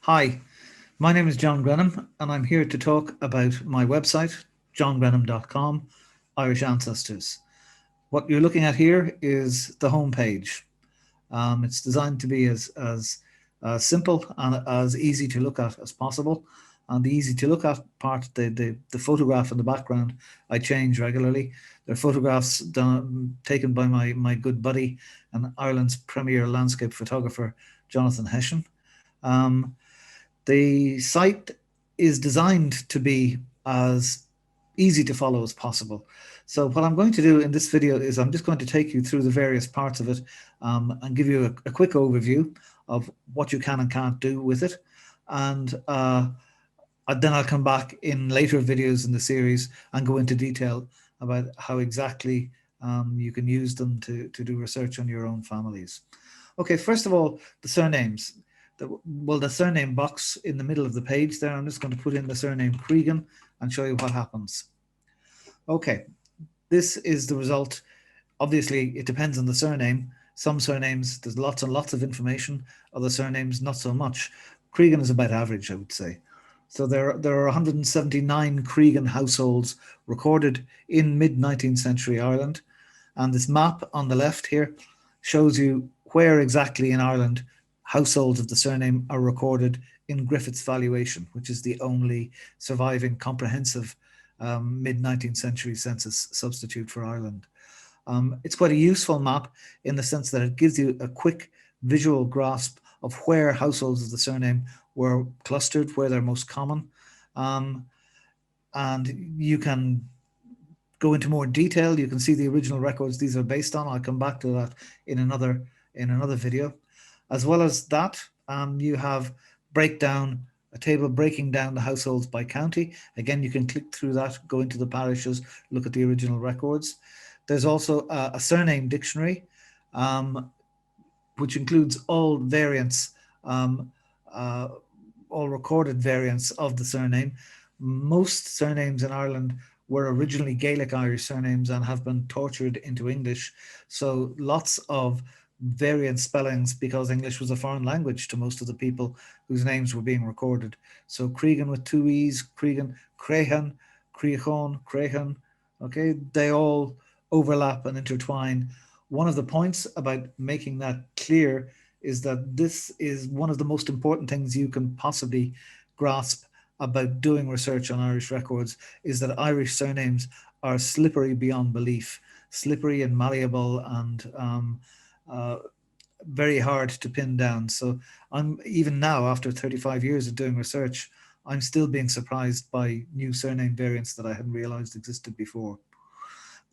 Hi, my name is John Grenham, and I'm here to talk about my website, johngrenham.com, Irish Ancestors. What you're looking at here is the homepage. It's designed to be as simple and as easy to look at as possible. And the easy to look at part, the photograph in the background, I change regularly. They're photographs taken by my good buddy and Ireland's premier landscape photographer, Jonathan Hessian. Um, the site is designed to be as easy to follow as possible. So what I'm going to do in this video is I'm just going to take you through the various parts of it and give you a quick overview of what you can and can't do with it. And then I'll come back in later videos in the series and go into detail about how exactly you can use them to do research on your own families. Okay, first of all, the surnames. The surname box in the middle of the page there, I'm just going to put in the surname Cregan and show you what happens. Okay, this is the result. Obviously, it depends on the surname. Some surnames, there's lots and lots of information. Other surnames, not so much. Cregan is about average, I would say. So there are 179 Cregan households recorded in mid-19th century Ireland. And this map on the left here shows you where exactly in Ireland households of the surname are recorded in Griffith's valuation, which is the only surviving comprehensive mid-19th century census substitute for Ireland. It's quite a useful map in the sense that it gives you a quick visual grasp of where households of the surname were clustered, where they're most common. Um, and you can go into more detail. You can see the original records these are based on. I'll come back to that in another video. As well as that, you have breakdown, a table breaking down the households by county. Again, you can click through that, go into the parishes, look at the original records. There's also a surname dictionary, um, which includes all variants, um, uh, all recorded variants of the surname. Most surnames in Ireland were originally Gaelic Irish surnames and have been tortured into English. So lots of variant spellings because English was a foreign language to most of the people whose names were being recorded. So Cregan with two E's, Cregan, Crehan, Creachon, Crehan, okay, they all overlap and intertwine. One of the points about making that clear is that this is one of the most important things you can possibly grasp about doing research on Irish records is that Irish surnames are slippery beyond belief, slippery and malleable and uh, very hard to pin down. So I'm even now, after 35 years of doing research, I'm still being surprised by new surname variants that I hadn't realized existed before.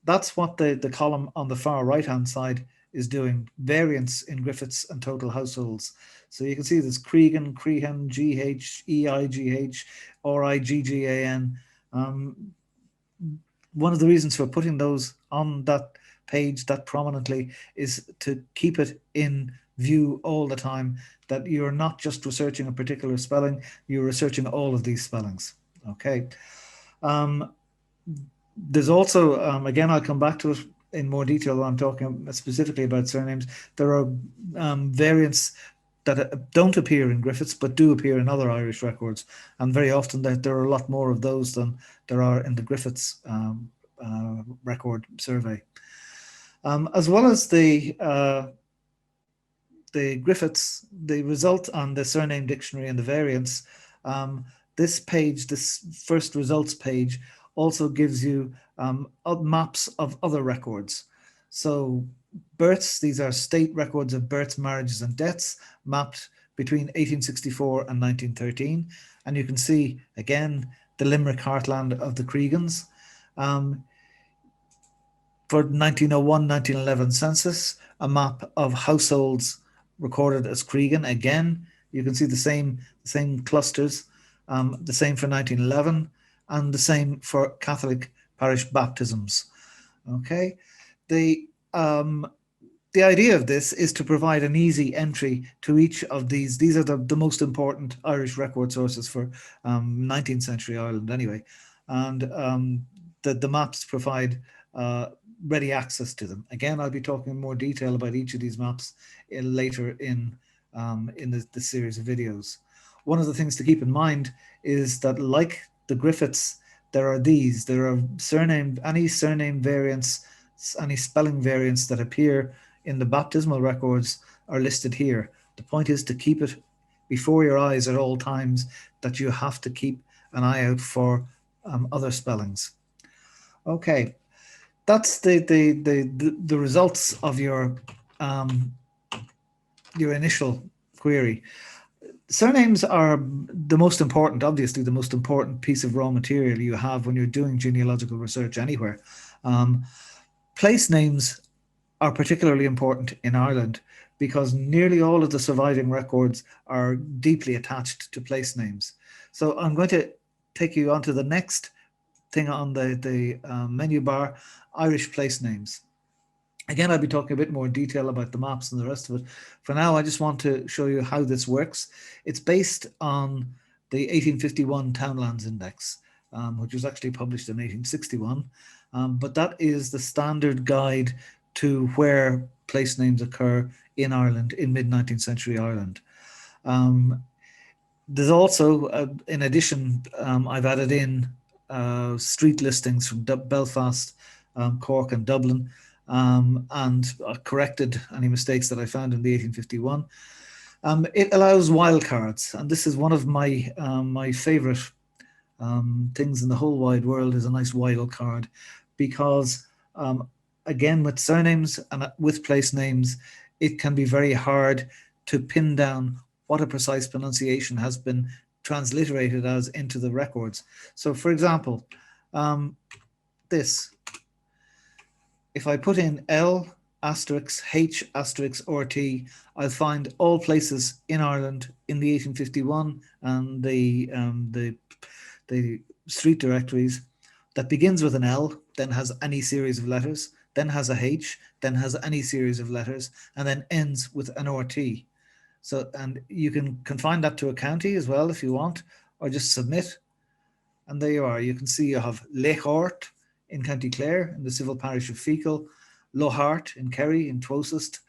That's what the column on the far right hand side is doing, variance in Griffiths and total households. So you can see there's Cregan, Crehan, GH, EIGH, RIGGAN. Um, One of the reasons for putting those on that page that prominently is to keep it in view all the time, that you're not just researching a particular spelling, you're researching all of these spellings. Okay. Um, there's also, again, I'll come back to it in more detail when I'm talking specifically about surnames. There are variants that don't appear in Griffiths but do appear in other Irish records, and very often there are a lot more of those than there are in the Griffiths record survey. As well as the Griffiths, the result on the surname dictionary and the variants, um, this page, this first results page, also gives you maps of other records. So births, these are state records of births, marriages and deaths mapped between 1864 and 1913. And you can see, again, the Limerick heartland of the Creegans. Um, for 1901, 1911 census, a map of households recorded as Cregan. Again, you can see the same clusters, the same for 1911, and the same for Catholic parish baptisms. Okay, the um, the idea of this is to provide an easy entry to each of these. These are the most important Irish record sources for 19th century Ireland, anyway, and the maps provide uh, ready access to them. Again, I'll be talking in more detail about each of these maps later in the series of videos. one of the things to keep in mind is that, like the Griffiths, there are any surname variants, any spelling variants that appear in the baptismal records are listed here. The point is to keep it before your eyes at all times, that you have to keep an eye out for other spellings. Okay, that's the results of your initial query. Surnames are the most important, obviously, the most important piece of raw material you have when you're doing genealogical research anywhere. Um, Place names are particularly important in Ireland because nearly all of the surviving records are deeply attached to place names. So I'm going to take you on to the next thing on the menu bar, Irish place names. Again, I'll be talking a bit more detail about the maps and the rest of it. For now, I just want to show you how this works. It's based on the 1851 Townlands Index, which was actually published in 1861. But that is the standard guide to where place names occur in Ireland, in mid 19th century Ireland. Um, there's also, in addition, I've added in street listings from Belfast, Cork, and Dublin, and corrected any mistakes that I found in the 1851. It allows wildcards, and this is one of my favourite things in the whole wide world is a nice wild card, because again, with surnames and with place names, it can be very hard to pin down what a precise pronunciation has been transliterated as into the records. So, for example, this, if I put in L asterisk H asterisk RT, I'll find all places in Ireland in the 1851 and the street directories that begins with an L, then has any series of letters, then has a H, then has any series of letters, and then ends with an RT. So, and you can confine that to a county as well if you want, or just submit. And there you are. You can see you have Lechort in County Clare in the civil parish of Fecal, Lohart in Kerry in Twosest,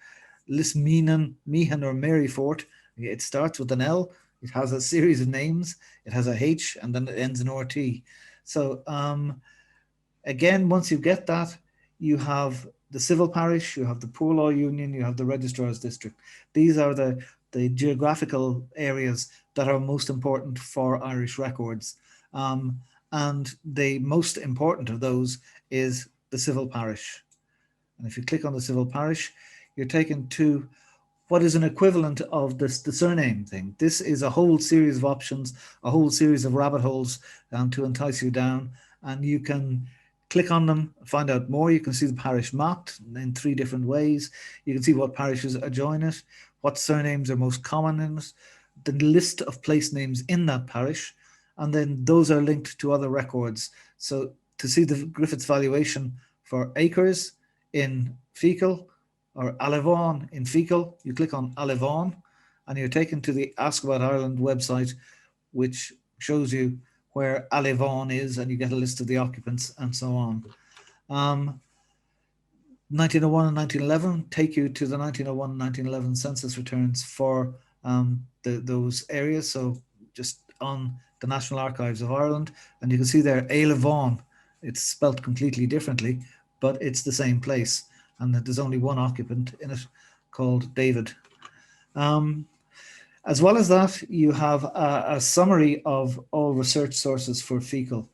Lismeenan, Meehan or Maryfort. It starts with an L. It has a series of names. It has a H and then it ends in RT. So again, once you get that, you have the civil parish, you have the poor law union, you have the registrar's district. These are the geographical areas that are most important for Irish records. And the most important of those is the civil parish. And if you click on the civil parish, you're taken to what is an equivalent of this, the surname thing. This is a whole series of options, a whole series of rabbit holes to entice you down. And you can click on them, find out more. You can see the parish mapped in 3 different ways. You can see what parishes adjoin it, what surnames are most common in it, the list of place names in that parish, and then those are linked to other records. So to see the Griffiths valuation for acres in Fecal or Alivon in Fecal, you click on Alivon and you're taken to the Ask About Ireland website, which shows you where Alivon is, and you get a list of the occupants and so on. 1901 and 1911 take you to the 1901 and 1911 census returns for those areas. So just on the National Archives of Ireland, and you can see there Alivon. It's spelt completely differently, but it's the same place, and there's only one occupant in it called David. As well as that, you have a summary of all research sources for Fecal,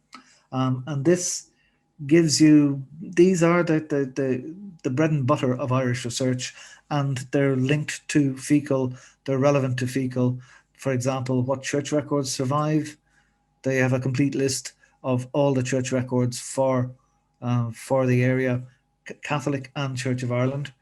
and this gives you, these are the bread and butter of Irish research, and they're linked to Fecal, they're relevant to Fecal. For example, what church records survive, they have a complete list of all the church records for the area, Catholic and Church of Ireland.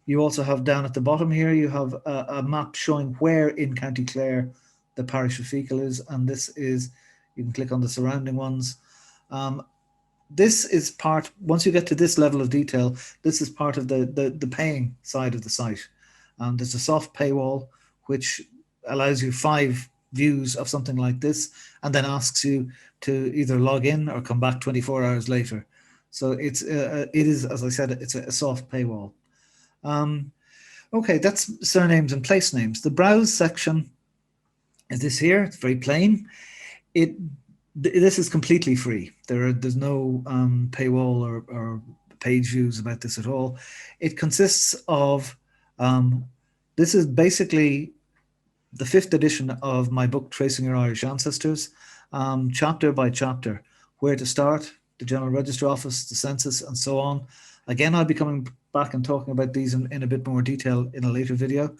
You also have down at the bottom here, you have a map showing where in County Clare the parish of Fecal is, and this is, you can click on the surrounding ones. This is part, once you get to this level of detail, this is part of the paying side of the site. There's a soft paywall, which allows you 5 views of something like this, and then asks you to either log in or come back 24 hours later. So it is, as I said, it's a soft paywall. Okay, that's surnames and place names. The browse section this here. It's very plain. It this is completely free. There's no paywall or page views about this at all. It consists of um, this is basically the fifth edition of my book, Tracing Your Irish Ancestors, chapter by chapter, where to start, the General Register Office, the census, and so on. Again, I'll be coming back and talking about these in a bit more detail in a later video.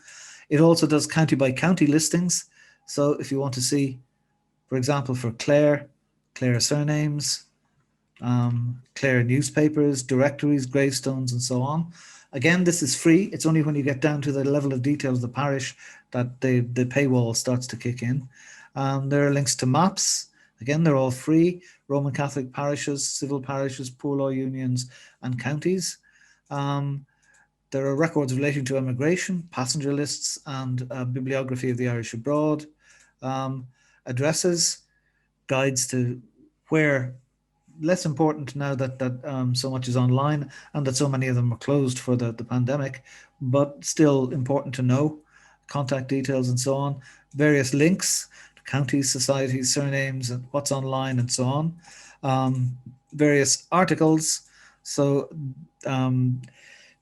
It also does county by county listings. So if you want to see, for example, for Clare, Clare surnames, Clare newspapers, directories, gravestones, and so on. Again, this is free. It's only when you get down to the level of detail of the parish that the paywall starts to kick in. There are links to maps. Again, they're all free. Roman Catholic parishes, civil parishes, poor law unions, and counties. There are records relating to immigration, passenger lists, and bibliography of the Irish abroad. Addresses, guides to where, less important now that so much is online and that so many of them are closed for the pandemic, but still important to know. Contact details and so on. Various links to counties, societies, surnames, and what's online and so on. Various articles. So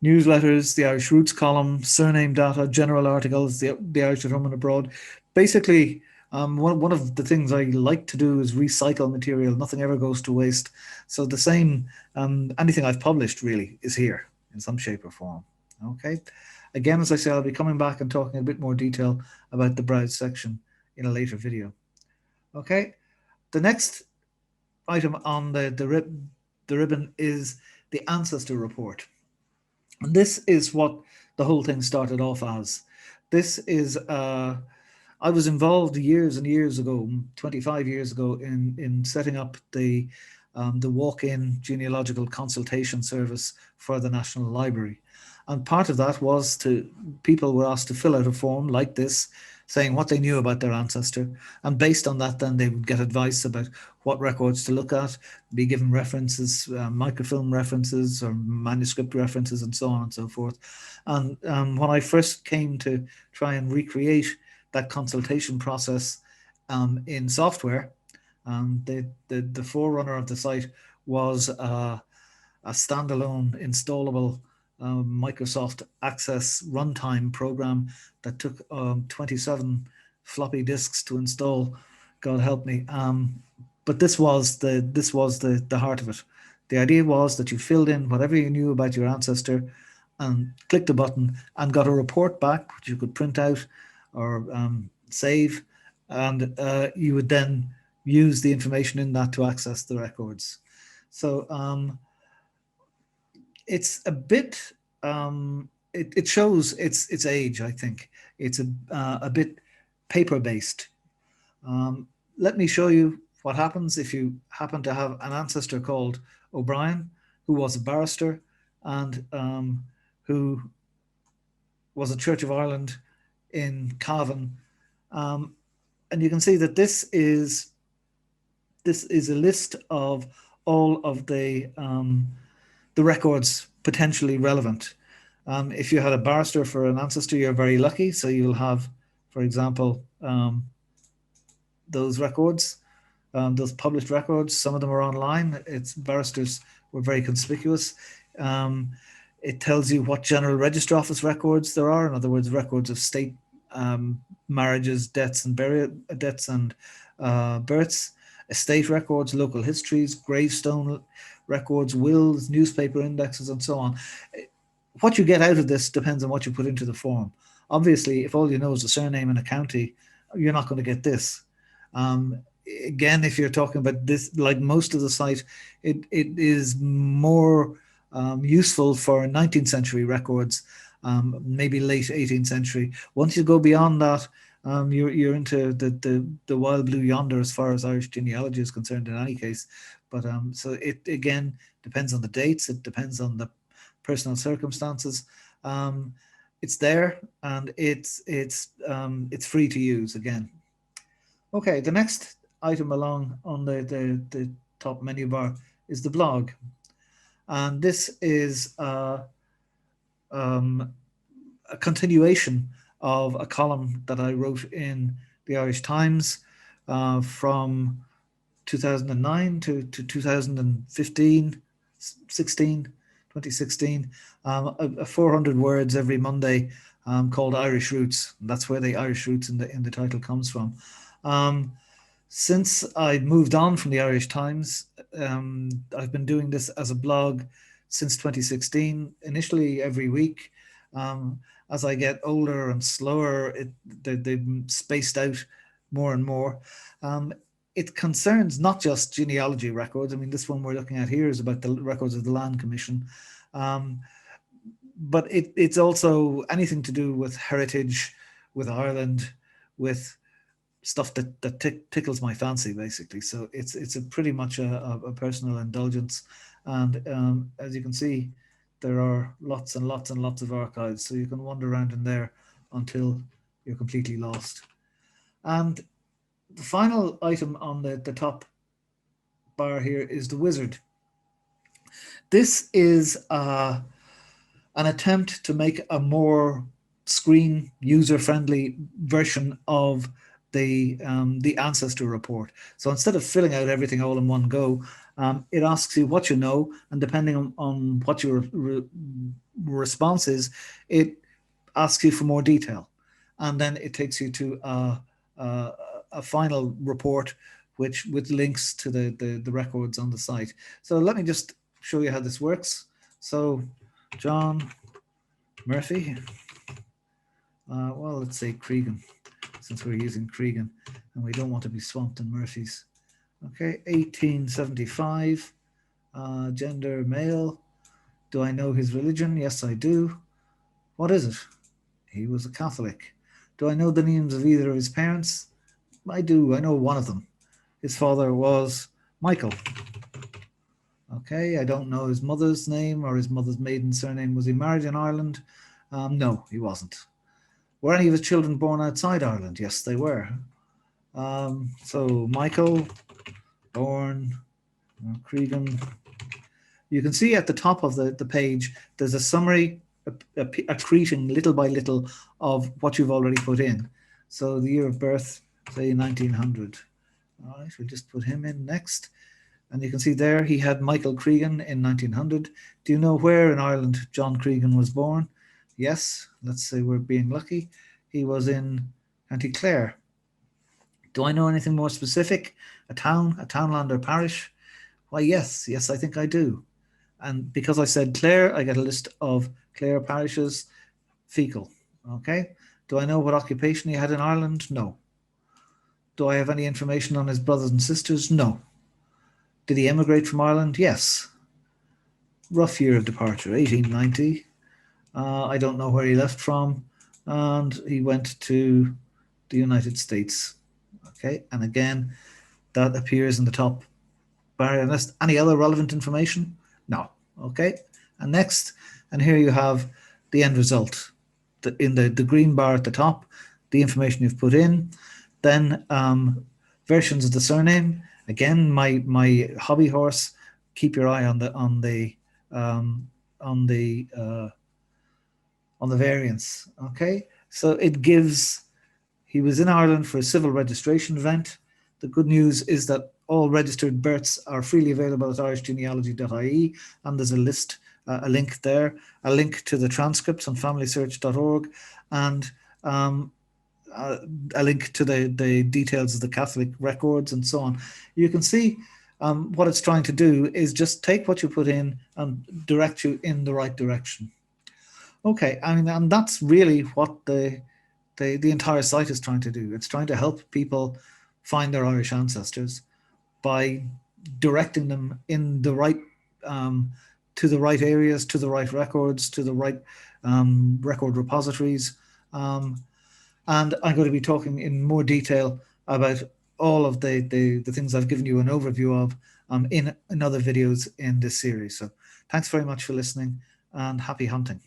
newsletters, the Irish Roots column, surname data, general articles, the Irish at home and abroad. Basically, one of the things I like to do is recycle material. Nothing ever goes to waste. So the same, anything I've published really is here in some shape or form. Okay. Again, as I say, I'll be coming back and talking a bit more detail about the browse section in a later video. Okay. The next item on the ribbon is the ancestor report. And this is what the whole thing started off as. This is I was involved years and years ago, 25 years ago, in setting up the walk-in genealogical consultation service for the National Library. And part of that was people were asked to fill out a form like this, saying what they knew about their ancestor. And based on that, then they would get advice about what records to look at, be given references, microfilm references or manuscript references, and so on and so forth. And when I first came to try and recreate that consultation process in software, the forerunner of the site was a standalone installable Microsoft Access runtime program that took 27 floppy disks to install. God help me. But this was the heart of it. The idea was that you filled in whatever you knew about your ancestor and clicked a button and got a report back, which you could print out or save, and you would then use the information in that to access the records. So it's a bit it shows its age. I think it's a bit paper based. Let me show you what happens if you happen to have an ancestor called O'Brien, who was a barrister and who was a Church of Ireland in Cavan. And you can see that this is a list of all of the records potentially relevant. If you had a barrister for an ancestor, you're very lucky. So you'll have, for example, those records, those published records. Some of them are online. It's barristers were very conspicuous. It tells you what general register office records there are. In other words, records of state marriages, deaths and births, estate records, local histories, gravestone records, wills, newspaper indexes, and so on. What you get out of this depends on what you put into the form. Obviously, if all you know is a surname and a county, you're not going to get this. Again, if you're talking about this, like most of the site, it is more useful for 19th century records, maybe late 18th century. Once you go beyond that, you're into the wild blue yonder as far as Irish genealogy is concerned in any case. But so it again depends on the dates. It depends on the personal circumstances. It's there and it's free to use again. Okay, the next item along on the top menu bar is the blog. And this is a continuation of a column that I wrote in the Irish Times from 2009 to 2015, 16, 2016, a 400 words every Monday called Irish Roots. That's where the Irish Roots in the title comes from. Since I moved on from the Irish Times, I've been doing this as a blog since 2016, initially every week. As I get older and slower, they've spaced out more and more. It concerns not just genealogy records. I mean, this one we're looking at here is about the records of the Land Commission. But it's also anything to do with heritage, with Ireland, with stuff that tickles my fancy, basically. So it's a pretty much a personal indulgence. And as you can see, there are lots and lots and lots of archives. So you can wander around in there until you're completely lost. And the final item on the top bar here is the wizard. This is an attempt to make a more screen user-friendly version of the ancestor report. So instead of filling out everything all in one go, it asks you what you know, and depending on what your response is, it asks you for more detail, and then it takes you to a final report with links to the records on the site. So let me just show you how this works. So John Murphy, well, let's say Cregan, since we're using Cregan and we don't want to be swamped in Murphys. Okay, 1875, gender male. Do I know his religion? Yes, I do. What is it? He was a Catholic. Do I know the names of either of his parents? I do. I know one of them. His father was Michael. Okay, I don't know his mother's name or his mother's maiden surname. Was he married in Ireland? No, he wasn't. Were any of his children born outside Ireland? Yes, they were. So Michael, born, Cregan. You can see at the top of the page, there's a summary, accreting little by little of what you've already put in. So the year of birth, say 1900. All right, we'll just put him in next. And you can see there he had Michael Cregan in 1900. Do you know where in Ireland John Cregan was born? Yes, let's say we're being lucky. He was in County Clare. Do I know anything more specific? A town, a townland or parish? Why, yes, I think I do. And because I said Clare, I get a list of Clare parishes, fecal. Okay. Do I know what occupation he had in Ireland? No. Do I have any information on his brothers and sisters? No. Did he emigrate from Ireland? Yes. Rough year of departure, 1890. I don't know where he left from. And he went to the United States. Okay. And again, that appears in the top barrier list. Any other relevant information? No. Okay. And next, and here you have the end result. In the green bar at the top, the information you've put in. Then versions of the surname. Again, my hobby horse. Keep your eye on the variants. Okay, so it gives. He was in Ireland for a civil registration event. The good news is that all registered births are freely available at irishgenealogy.ie, and there's a list, a link there, a link to the transcripts on familysearch.org, and a link to the details of the Catholic records and so on. You can see what it's trying to do is just take what you put in and direct you in the right direction. Okay, I mean, and that's really what the entire site is trying to do. It's trying to help people find their Irish ancestors by directing them in the right to the right areas, to the right records, to the right record repositories. And I'm going to be talking in more detail about all of the things I've given you an overview of in other videos in this series. So thanks very much for listening, and happy hunting.